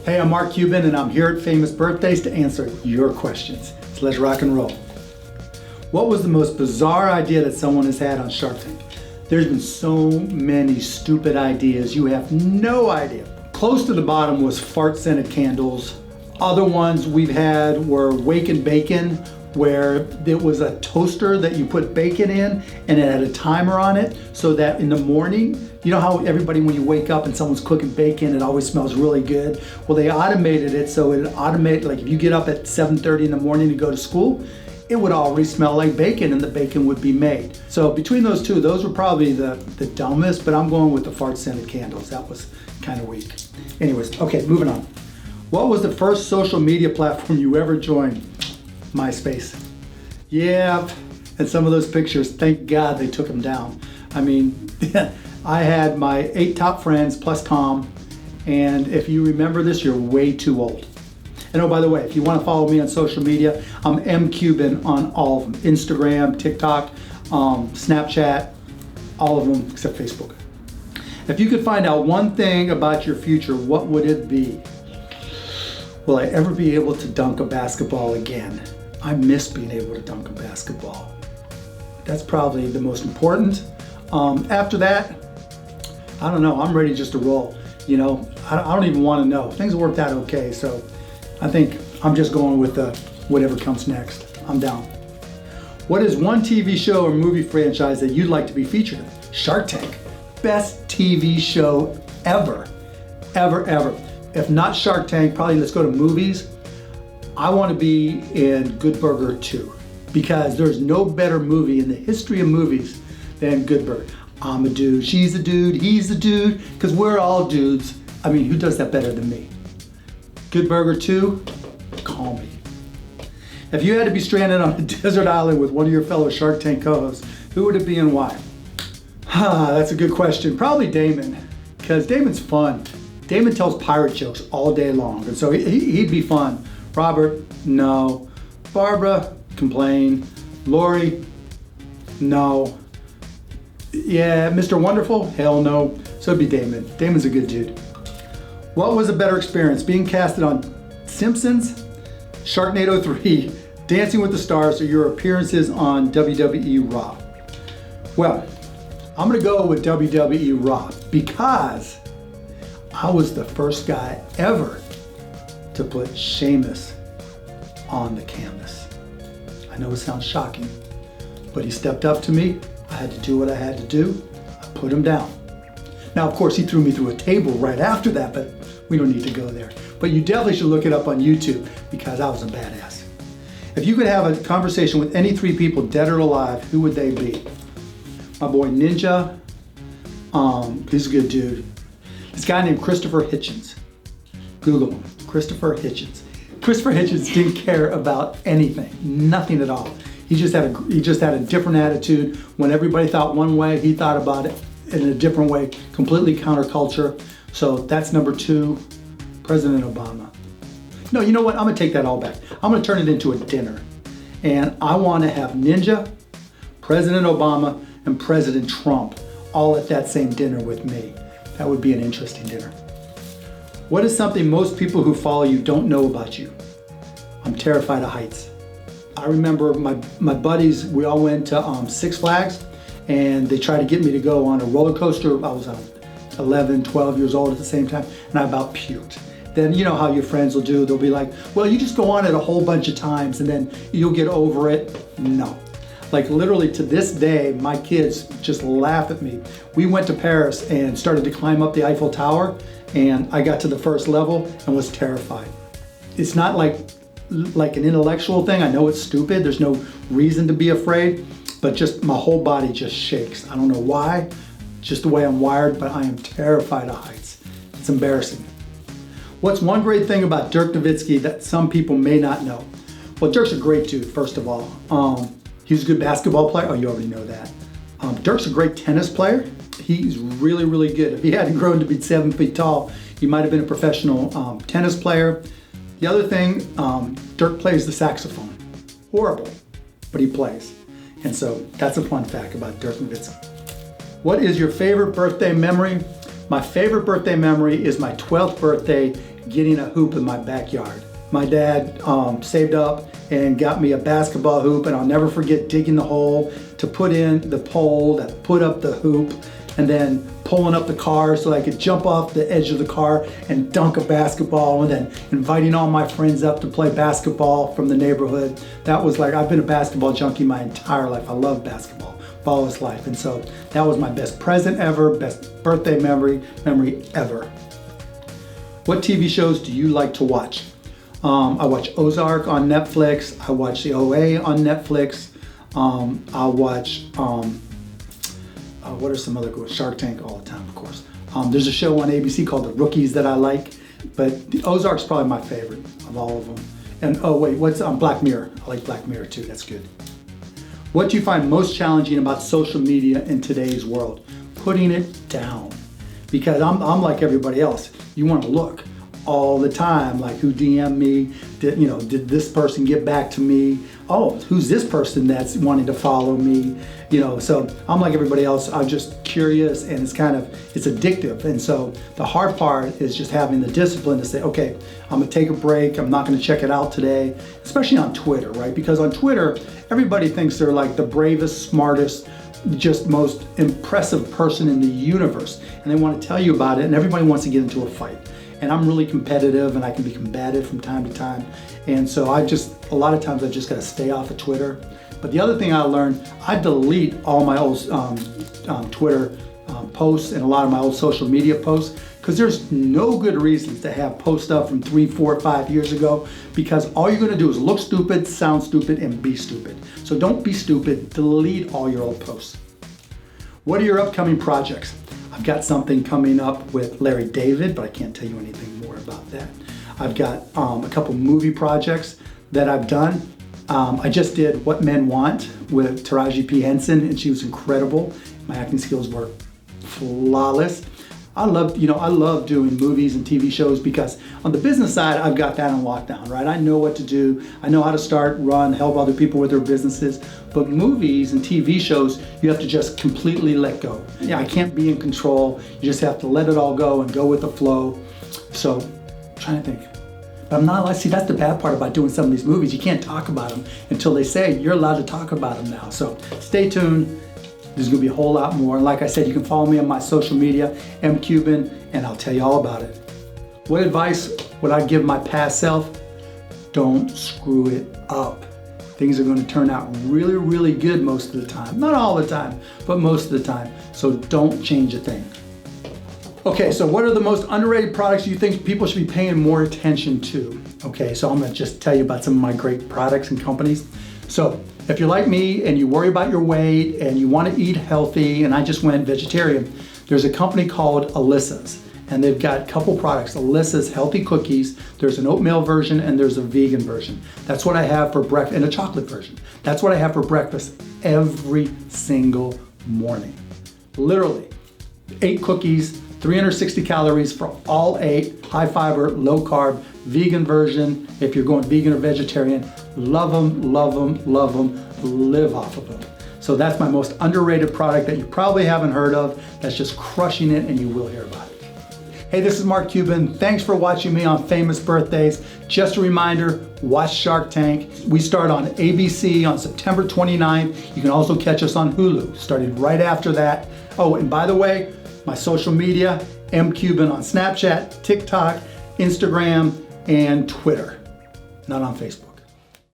Hey, I'm Mark Cuban and I'm here at Famous Birthdays to answer your questions. So let's rock and roll. What was the most bizarre idea that someone has had on Shark Tank? There's been so many stupid ideas, you have no idea. Close to the bottom was fart scented candles. Other ones we've had were wake and bacon, where there was a toaster that you put bacon in and it had a timer on it so that in the morning, you know how everybody when you wake up and someone's cooking bacon, it always smells really good? Well, they automated it so it automated, like if you get up at 7:30 in the morning to go to school, it would already smell like bacon and the bacon would be made. So between those two, those were probably the dumbest, but I'm going with the fart scented candles. That was kind of weak. Anyways, okay, moving on. What was the first social media platform you ever joined? MySpace. Yeah, and some of those pictures, thank God they took them down. I mean, I had my 8 top friends plus Tom, and if you remember this, you're way too old. And oh, by the way, if you want to follow me on social media, I'm mcuban on all of them. Instagram, TikTok, Snapchat, all of them except Facebook. If you could find out one thing about your future, what would it be? Will I ever be able to dunk a basketball again? I miss being able to dunk a basketball. That's probably the most important. After that, I don't know, I'm ready just to roll. You know, I don't even want to know. Things worked out okay, so I think I'm just going with whatever comes next. I'm down. What is one TV show or movie franchise that you'd like to be featured in? Shark Tank. Best TV show ever, ever, ever. If not Shark Tank, probably let's go to movies. I want to be in Good Burger 2 because there's no better movie in the history of movies than Good Burger. I'm a dude, she's a dude, he's a dude, because we're all dudes. I mean, who does that better than me? Good Burger 2, call me. If you had to be stranded on a desert island with one of your fellow Shark Tank co-hosts, who would it be and why? That's a good question. Probably Damon, because Damon's fun. Damon tells pirate jokes all day long, and so he'd be fun. Robert, no. Barbara, complain. Lori, no. Yeah, Mr. Wonderful, hell no. So it'd be Damon. Damon's a good dude. What was a better experience, being casted on Simpsons, Sharknado 3, Dancing with the Stars, or your appearances on WWE Raw? Well, I'm gonna go with WWE Raw because I was the first guy ever to put Sheamus on the canvas. I know it sounds shocking, but he stepped up to me. I had to do what I had to do. I put him down. Now, of course, he threw me through a table right after that, but we don't need to go there. But you definitely should look it up on YouTube because I was a badass. If you could have a conversation with any 3 people, dead or alive, who would they be? My boy Ninja, he's a good dude. This guy named Christopher Hitchens. Google him, Christopher Hitchens. Christopher Hitchens didn't care about anything, nothing at all. He just had a different attitude. When everybody thought one way, he thought about it in a different way, completely counterculture. So that's number 2, President Obama. No, you know what? I'm gonna take that all back. I'm gonna turn it into a dinner. And I wanna have Ninja, President Obama, and President Trump all at that same dinner with me. That would be an interesting dinner. What is something most people who follow you don't know about you? I'm terrified of heights. I remember my buddies, we all went to Six Flags and they tried to get me to go on a roller coaster. I was 11, 12 years old at the same time, and I about puked. Then you know how your friends will do, they'll be like, well, you just go on it a whole bunch of times and then you'll get over it. No. Like literally to this day, my kids just laugh at me. We went to Paris and started to climb up the Eiffel Tower, and I got to the first level and was terrified. It's not like an intellectual thing. I know it's stupid. There's no reason to be afraid, but just my whole body just shakes. I don't know why, just the way I'm wired, but I am terrified of heights. It's embarrassing. What's one great thing about Dirk Nowitzki that some people may not know? Well, Dirk's a great dude, first of all. He's a good basketball player. Oh, you already know that. Dirk's a great tennis player. He's really, really good. If he hadn't grown to be 7 feet tall, he might have been a professional tennis player. The other thing, Dirk plays the saxophone. Horrible, but he plays. And so that's a fun fact about Dirk Nowitzki. What is your favorite birthday memory? My favorite birthday memory is my 12th birthday getting a hoop in my backyard. My dad saved up and got me a basketball hoop, and I'll never forget digging the hole to put in the pole that put up the hoop, and then pulling up the car so I could jump off the edge of the car and dunk a basketball, and then inviting all my friends up to play basketball from the neighborhood. That was like, I've been a basketball junkie my entire life. I love basketball, all his life. And so that was my best present ever, best birthday memory ever. What TV shows do you like to watch? I watch Ozark on Netflix. I watch the OA on Netflix. I watch, what are some other good? Shark Tank all the time, of course. There's a show on ABC called The Rookies that I like, but the Ozark's probably my favorite of all of them. And oh wait, what's Black Mirror? I like Black Mirror too, that's good. What do you find most challenging about social media in today's world? Putting it down. Because I'm like everybody else. You want to look all the time, like who DM'd me, did this person get back to me? Oh, who's this person that's wanting to follow me? So I'm like everybody else. I'm just curious, and it's addictive. And so the hard part is just having the discipline to say, okay, I'm gonna take a break. I'm not gonna check it out today, especially on Twitter, right? Because on Twitter, everybody thinks they're like the bravest, smartest, just most impressive person in the universe. And they want to tell you about it, and everybody wants to get into a fight. And I'm really competitive, and I can be combative from time to time. And so a lot of times I just gotta stay off of Twitter. But the other thing I learned, I delete all my old Twitter posts and a lot of my old social media posts, because there's no good reasons to have posts up from 3, 4, 5 years ago, because all you're gonna do is look stupid, sound stupid, and be stupid. So don't be stupid, delete all your old posts. What are your upcoming projects? I've got something coming up with Larry David, but I can't tell you anything more about that. I've got a couple movie projects that I've done. I just did What Men Want with Taraji P. Henson, and she was incredible. My acting skills were flawless. I love doing movies and TV shows, because on the business side, I've got that on lockdown, right? I know what to do. I know how to start, run, help other people with their businesses. But movies and TV shows, you have to just completely let go. Yeah, I can't be in control. You just have to let it all go and go with the flow. So, I'm trying to think. But I'm not allowed, see, that's the bad part about doing some of these movies. You can't talk about them until they say you're allowed to talk about them now. So stay tuned. There's gonna be a whole lot more. And like I said, you can follow me on my social media, Cuban, and I'll tell you all about it. What advice would I give my past self? Don't screw it up. Things are gonna turn out really, really good most of the time. Not all the time, but most of the time. So don't change a thing. Okay, so what are the most underrated products you think people should be paying more attention to? Okay, so I'm gonna just tell you about some of my great products and companies. So if you're like me and you worry about your weight and you want to eat healthy, and I just went vegetarian, there's a company called Alyssa's, and they've got a couple products. Alyssa's healthy cookies. There's an oatmeal version and there's a vegan version. That's what I have for breakfast, and a chocolate version. That's what I have for breakfast every single morning. Literally, 8 cookies, 360 calories for all 8, high fiber, low carb, vegan version. If you're going vegan or vegetarian, love them, love them, love them, live off of them. So that's my most underrated product that you probably haven't heard of, that's just crushing it, and you will hear about it. Hey, this is Mark Cuban. Thanks for watching me on Famous Birthdays. Just a reminder, watch Shark Tank. We start on ABC on September 29th. You can also catch us on Hulu, starting right after that. Oh, and by the way, my social media, Cuban on Snapchat, TikTok, Instagram, and Twitter. Not on Facebook.